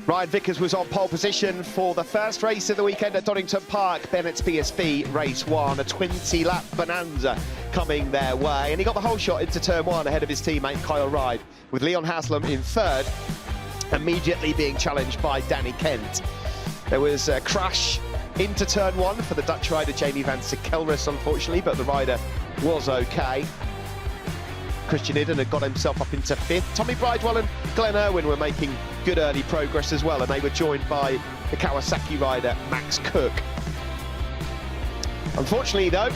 Ryan Vickers was on pole position for the first race of the weekend at Donington Park, Bennett's BSB Race 1, a 20-lap bonanza coming their way, and he got the whole shot into turn 1 ahead of his teammate Kyle Ryde, with Leon Haslam in third, immediately being challenged by Danny Kent. There was a crash into turn 1 for the Dutch rider Jamie van Sikkelris, unfortunately, but the rider was okay. Christian Idden had got himself up into 5th. Tommy Bridewell and Glenn Irwin were making good early progress as well, and they were joined by the Kawasaki rider Max Cook. Unfortunately though,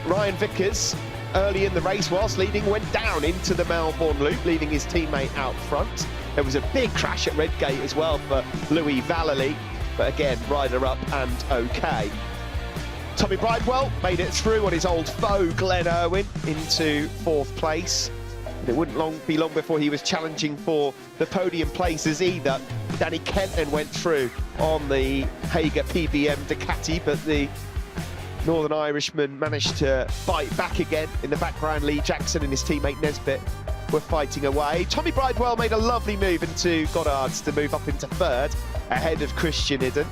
Ryan Vickers, early in the race whilst leading, went down into the Melbourne loop, leaving his teammate out front. There was a big crash at Redgate as well for Louis Vallely, but again, rider up and okay. Tommy Bridewell made it through on his old foe Glenn Irwin into 4th place. And it wouldn't be long before he was challenging for the podium places either. Danny Kent then went through on the Hager PBM Ducati, but the Northern Irishman managed to bite back again. In the background, Lee Jackson and his teammate Nesbitt were fighting away. Tommy Bridewell made a lovely move into Goddard's to move up into 3rd ahead of Christian Idden.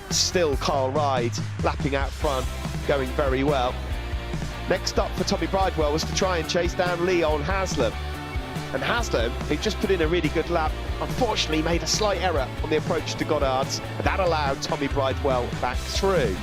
Still Kyle Ryde lapping out front, going very well. Next up for Tommy Bridewell was to try and chase down Leon Haslam. And Haslam, who just put in a really good lap, unfortunately made a slight error on the approach to Goddard's, and that allowed Tommy Bridewell back through.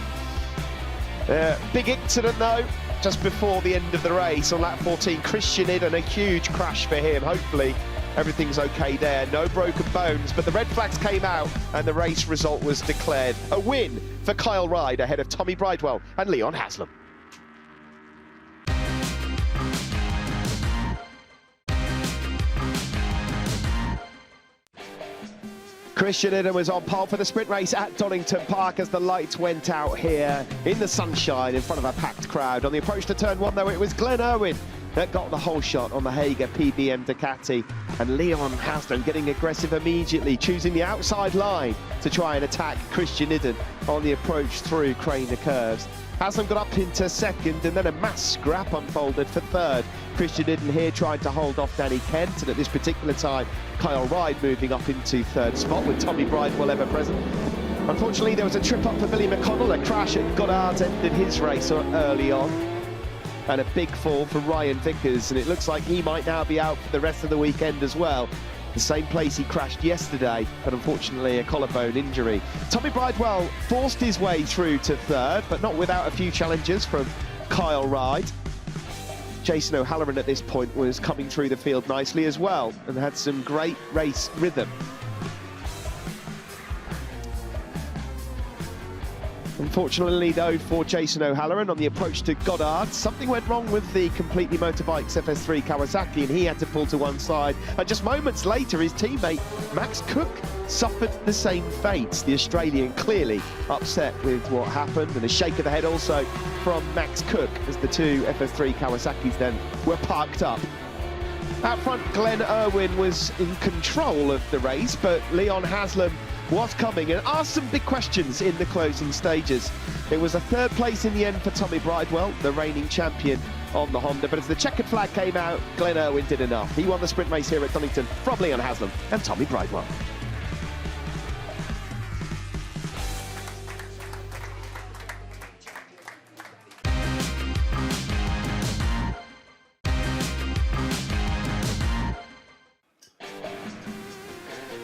Big incident though, just before the end of the race on lap 14. Christian Idden, a huge crash for him. Hopefully everything's okay there, no broken bones, but the red flags came out and the race result was declared. A win for Kyle Ryde ahead of Tommy Bridewell and Leon Haslam. Christian Idden was on pole for the sprint race at Donington Park as the lights went out here in the sunshine in front of a packed crowd. On the approach to turn 1 though, it was Glenn Irwin that got the whole shot on the Hager PBM Ducati, and Leon Haslam getting aggressive immediately, choosing the outside line to try and attack Christian Idden on the approach through Craner Curves. Haslam got up into 2nd, and then a mass scrap unfolded for 3rd. Christian Idden here tried to hold off Danny Kent, and at this particular time Kyle Ryde moving up into 3rd spot with Tommy Bridewell ever present. Unfortunately there was a trip up for Billy McConnell, a crash at Goddard's ended his race early on, and a big fall for Ryan Vickers, and it looks like he might now be out for the rest of the weekend as well. The same place he crashed yesterday, but unfortunately a collarbone injury. Tommy Bridewell forced his way through to 3rd, but not without a few challenges from Kyle Ryde. Jason O'Halloran at this point was coming through the field nicely as well and had some great race rhythm. Unfortunately though for Jason O'Halloran on the approach to Goddard, something went wrong with the Completely Motorbikes FS3 Kawasaki and he had to pull to one side. And just moments later his teammate Max Cook suffered the same fate. The Australian clearly upset with what happened, and a shake of the head also from Max Cook as the two FS3 Kawasaki's then were parked up. Out front, Glenn Irwin was in control of the race, but Leon Haslam was coming and asked some big questions in the closing stages. It was a 3rd place in the end for Tommy Bridewell, the reigning champion on the Honda, but as the checkered flag came out, Glenn Irwin did enough. He won the sprint race here at Donington from Leon Haslam and Tommy Bridewell.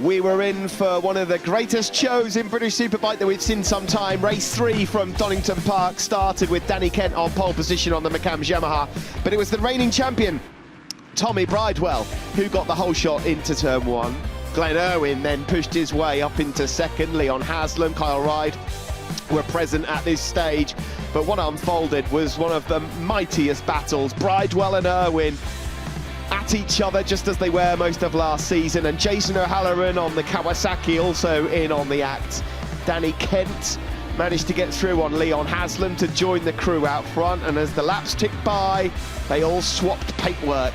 We were in for one of the greatest shows in British Superbike that we've seen some time. Race 3 from Donington Park started with Danny Kent on pole position on the McCams Yamaha, but it was the reigning champion, Tommy Bridewell, who got the whole shot into turn 1. Glenn Irwin then pushed his way up into 2nd. Leon Haslam, Kyle Ryde were present at this stage, but what unfolded was one of the mightiest battles. Bridewell and Irwin at each other just as they were most of last season, and Jason O'Halloran on the Kawasaki also in on the act. Danny Kent managed to get through on Leon Haslam to join the crew out front, and as the laps ticked by they all swapped paintwork.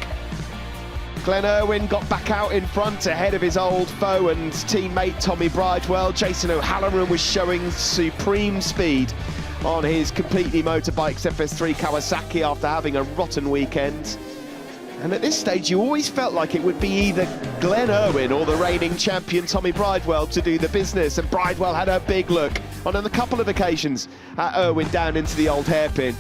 Glenn Irwin got back out in front ahead of his old foe and teammate Tommy Bridewell. Jason O'Halloran was showing supreme speed on his Completely Motorbikes FS3 Kawasaki after having a rotten weekend. And at this stage, you always felt like it would be either Glenn Irwin or the reigning champion Tommy Bridewell to do the business, and Bridewell had a big look on a couple of occasions at Irwin down into the old hairpin.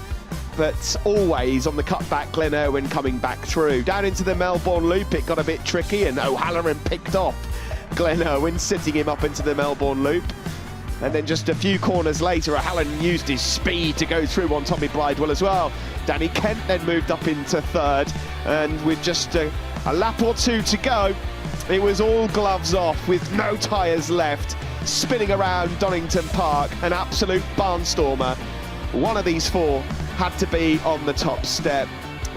But always on the cutback, Glenn Irwin coming back through. Down into the Melbourne Loop, it got a bit tricky, and O'Halloran picked off Glenn Irwin, sitting him up into the Melbourne Loop. And then just a few corners later, O'Halloran used his speed to go through on Tommy Bridewell as well. Danny Kent then moved up into third, and with just a lap or two to go, it was all gloves off with no tyres left, spinning around Donington Park, an absolute barnstormer. One of these four had to be on the top step.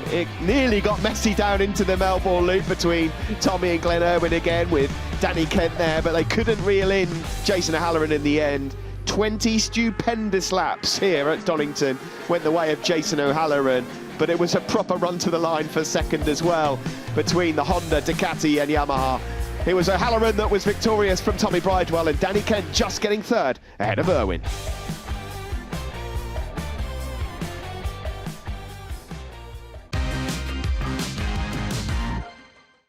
It nearly got messy down into the Melbourne Loop between Tommy and Glenn Irwin again, with Danny Kent there, but they couldn't reel in Jason O'Halloran in the end. 20 stupendous laps here at Donington went the way of Jason O'Halloran, but it was a proper run to the line for second as well between the Honda, Ducati and Yamaha. It was O'Halloran that was victorious from Tommy Bridewell, and Danny Kent just getting third ahead of Irwin.